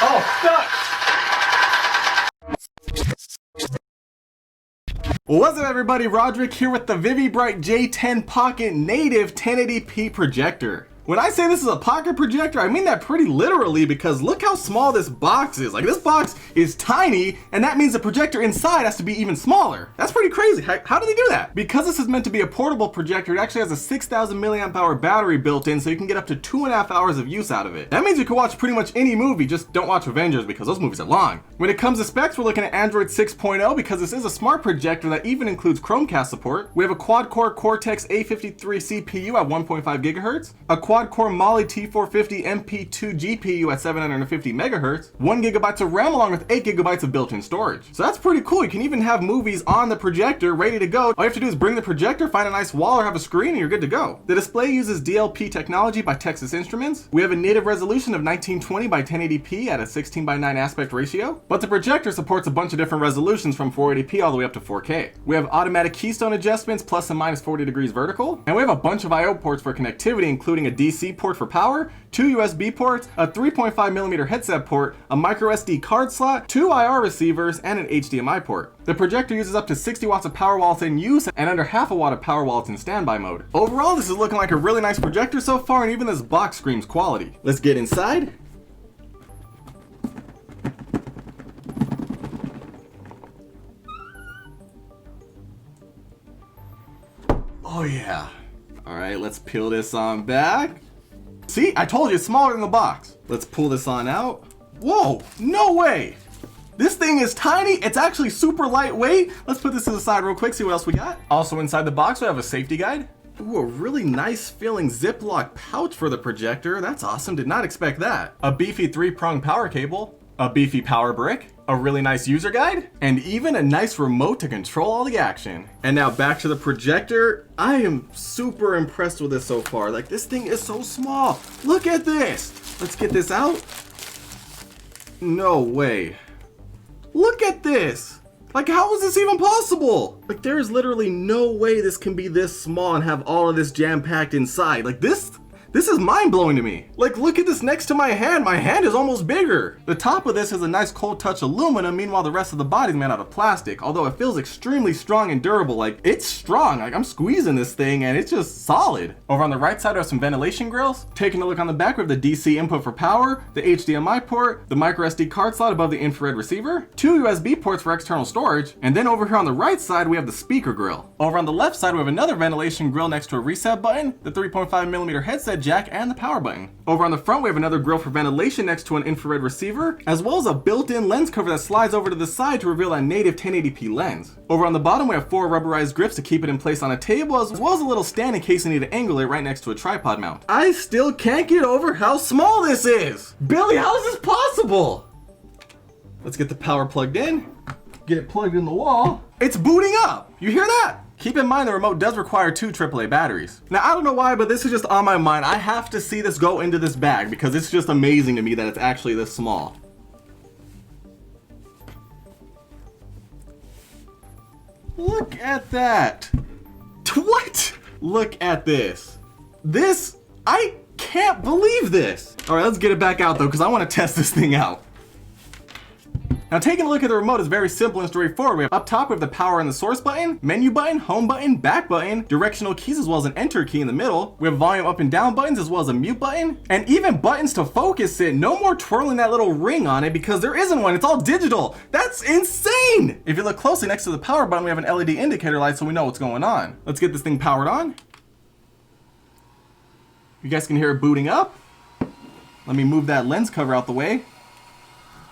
Oh, fuck! What's up everybody, Rodrick here with the VIVIBRIGHT J10 Pocket Native 1080p projector. When I say this is a pocket projector, I mean that pretty literally because look how small this box is. Like, this box is tiny, and that means the projector inside has to be even smaller. That's pretty crazy. How do they do that? Because this is meant to be a portable projector, it actually has a 6,000 milliamp hour battery built in, so you can get up to 2.5 hours of use out of it. That means you can watch pretty much any movie, just don't watch Avengers because those movies are long. When it comes to specs, we're looking at Android 6.0 because this is a smart projector that even includes Chromecast support. We have a quad-core Cortex A53 CPU at 1.5 gigahertz, a quad-core Mali T450 MP2 GPU at 750 megahertz, 1 gigabyte of RAM along with 8 gigabytes of built-in storage. So that's pretty cool. You can even have movies on the projector ready to go. All you have to do is bring the projector, find a nice wall or have a screen, and you're good to go. The display uses DLP technology by Texas Instruments. We have a native resolution of 1920 by 1080p at a 16 by 9 aspect ratio, but the projector supports a bunch of different resolutions from 480p all the way up to 4K. We have automatic keystone adjustments plus and minus 40 degrees vertical, and we have a bunch of I/O ports for connectivity, including a DC port for power, 2 USB ports, a 3.5mm headset port, a micro SD card slot, 2 IR receivers, and an HDMI port. The projector uses up to 60 watts of power while it's in use and under half a watt of power while it's in standby mode. Overall, this is looking like a really nice projector so far, and even this box screams quality. Let's get inside. Oh yeah. All right, let's peel this on back. See, I told you it's smaller than the box. Let's pull this on out. Whoa, no way. This thing is tiny. It's actually super lightweight. Let's put this to the side real quick, see what else we got. Also inside the box, we have a safety guide. Ooh, a really nice feeling Ziploc pouch for the projector. That's awesome, did not expect that. A beefy 3-prong power cable, a beefy power brick, a really nice user guide, and even a nice remote to control all the action. And now back to the projector. I am super impressed with this so far. Like, this thing is so small. Look at this. Let's get this out. No way. Look at this. Like, how is this even possible? Like, there is literally no way this can be this small and have all of this jam-packed inside. Like, this is mind-blowing to me. Like, look at this next to my hand. My hand is almost bigger. The top of this is a nice cold touch aluminum. Meanwhile, the rest of the body is made out of plastic. Although it feels extremely strong and durable. Like, it's strong. Like, I'm squeezing this thing and it's just solid. Over on the right side, we have some ventilation grills. Taking a look on the back, we have the DC input for power, the HDMI port, the micro SD card slot above the infrared receiver, 2 USB ports for external storage, and then over here on the right side, we have the speaker grill. Over on the left side, we have another ventilation grill next to a reset button, the 3.5mm headset jack, and the power button. Over on the front, we have another grill for ventilation next to an infrared receiver, as well as a built-in lens cover that slides over to the side to reveal a native 1080p lens. Over on the bottom, we have 4 rubberized grips to keep it in place on a table, as well as a little stand in case you need to angle it right next to a tripod mount. I still can't get over how small this is! Billy, how is this possible? Let's get the power plugged in, get it plugged in the wall. It's booting up! You hear that? Keep in mind the remote does require 2 AAA batteries. Now, I don't know why, but this is just on my mind. I have to see this go into this bag because it's just amazing to me that it's actually this small. Look at that. What? Look at this. I can't believe this. All right, let's get it back out though, because I want to test this thing out. Now, taking a look at the remote is very simple and straightforward. We have up top, we have the power and the source button, menu button, home button, back button, directional keys, as well as an enter key in the middle. We have volume up and down buttons, as well as a mute button, and even buttons to focus it. No more twirling that little ring on it because there isn't one. It's all digital. That's insane. If you look closely next to the power button, we have an LED indicator light so we know what's going on. Let's get this thing powered on. You guys can hear it booting up. Let me move that lens cover out the way.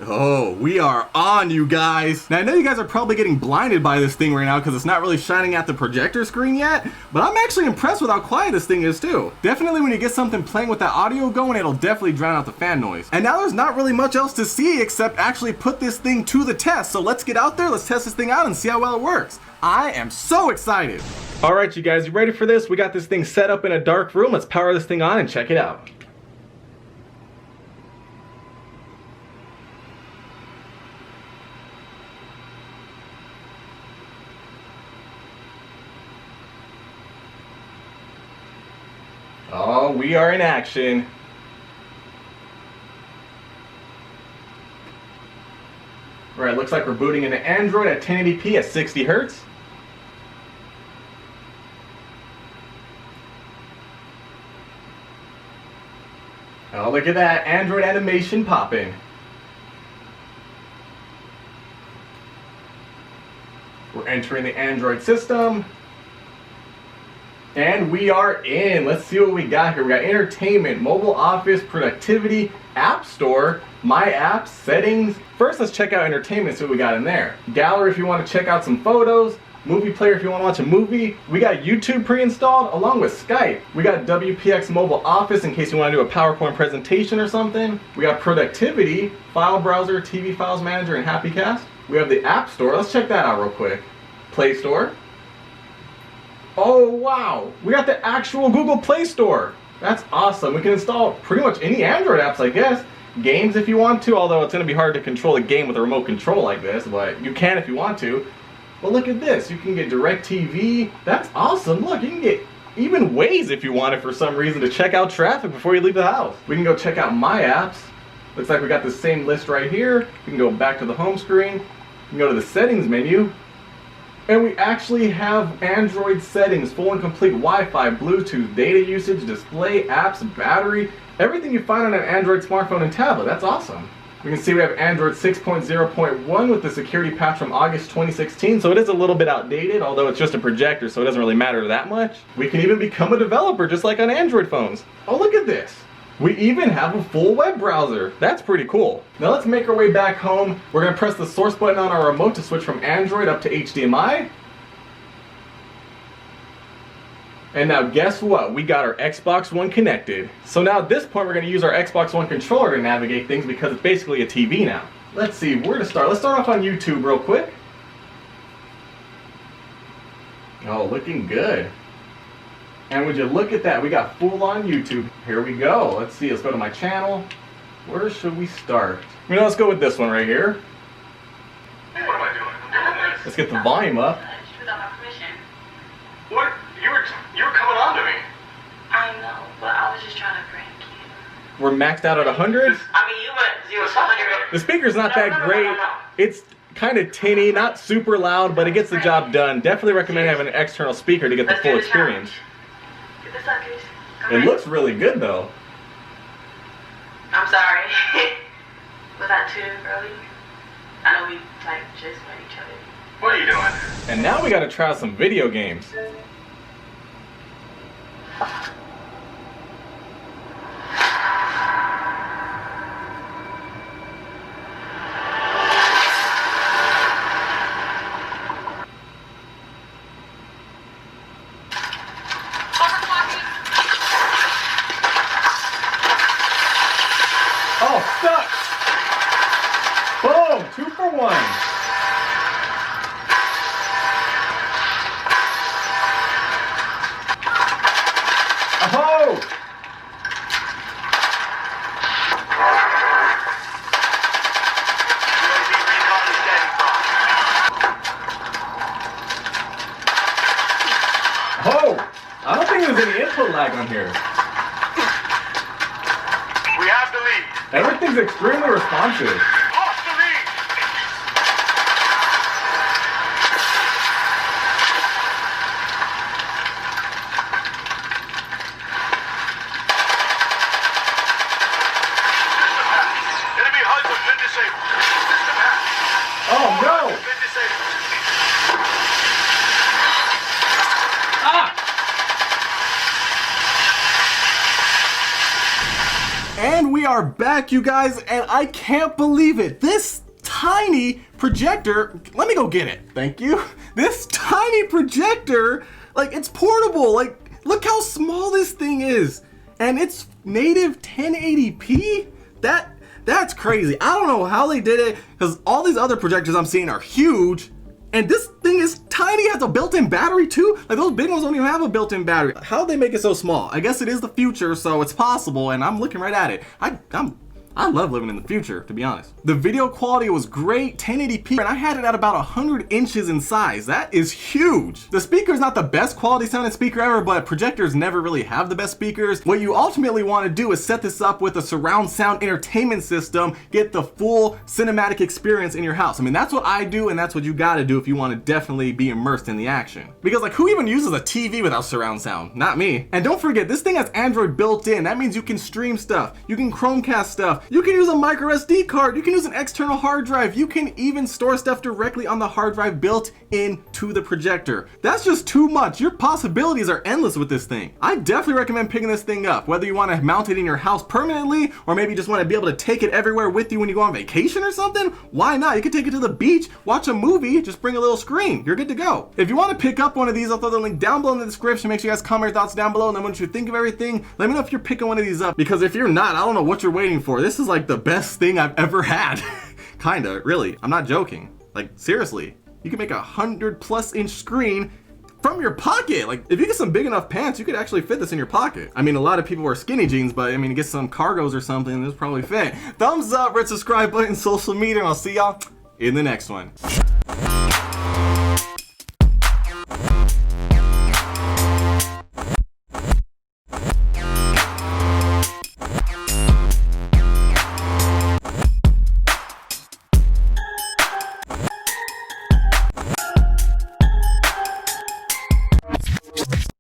Oh, we are on, you guys. Now, I know you guys are probably getting blinded by this thing right now because it's not really shining at the projector screen yet, but I'm actually impressed with how quiet this thing is too. Definitely when you get something playing with that audio going, it'll definitely drown out the fan noise. And now there's not really much else to see except actually put this thing to the test. So let's get out there, let's test this thing out and see how well it works. I am so excited. All right, you guys, you ready for this? We got this thing set up in a dark room. Let's power this thing on and check it out. Oh, we are in action. Alright, looks like we're booting into Android at 1080p at 60 Hertz. Oh, look at that Android animation popping. We're entering the Android system. And we are in. Let's see what we got here. We got entertainment, mobile office, productivity, app store, my apps, settings. First, let's check out entertainment, see what we got in there. Gallery if you want to check out some photos. Movie player if you want to watch a movie. We got YouTube pre-installed along with Skype. We got WPX mobile office in case you want to do a PowerPoint presentation or something. We got productivity, file browser, TV files manager, and HappyCast. We have the app store. Let's check that out real quick. Play store. Oh wow, we got the actual Google Play Store. That's awesome. We can install pretty much any Android apps, I guess. Games if you want to, although it's going to be hard to control a game with a remote control like this, but you can if you want to. But look at this, you can get DirecTV. That's awesome. Look, you can get even Waze if you want it for some reason to check out traffic before you leave the house. We can go check out My Apps. Looks like we got the same list right here. We can go back to the home screen. We can go to the settings menu. And we actually have Android settings, full and complete Wi-Fi, Bluetooth, data usage, display, apps, battery, everything you find on an Android smartphone and tablet. That's awesome. We can see we have Android 6.0.1 with the security patch from August 2016, so it is a little bit outdated, although it's just a projector, so it doesn't really matter that much. We can even become a developer just like on Android phones. Oh, look at this. We even have a full web browser. That's pretty cool. Now let's make our way back home. We're going to press the source button on our remote to switch from Android up to HDMI. And now guess what? We got our Xbox One connected. So now at this point we're going to use our Xbox One controller to navigate things because it's basically a TV now. Let's see where to start. Let's start off on YouTube real quick. Oh, looking good. And would you look at that, we got full on YouTube. Here we go. Let's see, let's go to my channel. Where should we start? You know, let's go with this one right here. What am I doing? Let's get the volume up. Without my permission. What? You were coming on to me. I know, but I was just trying to prank you. We're maxed out at 100. I mean, you went 0 to 100. The speaker's not that great. No. It's kind of tinny, not super loud, but it gets the job done. Definitely recommend having an external speaker to get the full experience. It looks really good though. I'm sorry. Was that too early? I know we just met each other. What are you doing? And now we gotta try some video games. Oh, stuck! Boom! 2 for 1. Oh! Oh! I don't think there's any input lag on here. We have the lead. Everything's extremely responsive. Lost the lead. System hack. Enemy HUD has been disabled. System hack. Oh no! Has been disabled. Ah! And we are back, you guys, and I can't believe it. This tiny projector, let me go get it. Thank you. This tiny projector, like, it's portable. Like, look how small this thing is. And it's native 1080p? That's crazy. I don't know how they did it, because all these other projectors I'm seeing are huge. And this thing is tiny, it has a built-in battery too? Like those big ones don't even have a built-in battery. How'd they make it so small? I guess it is the future, so it's possible, and I'm looking right at it. I'm I love living in the future, to be honest. The video quality was great, 1080p, and I had it at about 100 inches in size. That is huge. The speaker is not the best quality sounding speaker ever, but projectors never really have the best speakers. What you ultimately want to do is set this up with a surround sound entertainment system, get the full cinematic experience in your house. I mean, that's what I do, and that's what you gotta do if you want to definitely be immersed in the action. Because like, who even uses a TV without surround sound? Not me. And don't forget, this thing has Android built in. That means you can stream stuff, you can Chromecast stuff, you can use a micro SD card, you can use an external hard drive, you can even store stuff directly on the hard drive built into the projector. That's just too much. Your possibilities are endless with this thing. I definitely recommend picking this thing up, whether you want to mount it in your house permanently, or maybe you just want to be able to take it everywhere with you when you go on vacation or something. Why not? You can take it to the beach, watch a movie, just bring a little screen. You're good to go. If you want to pick up one of these, I'll throw the link down below in the description. Make sure you guys comment your thoughts down below, and then once you think of everything, let me know if you're picking one of these up, because if you're not, I don't know what you're waiting for. This is like the best thing I've ever had. Kinda, really. I'm not joking. Like, seriously. You can make 100+ inch screen from your pocket. Like, if you get some big enough pants, you could actually fit this in your pocket. I mean, a lot of people wear skinny jeans, but I mean, get some cargos or something, this probably fit. Thumbs up, red subscribe button, social media, and I'll see y'all in the next one.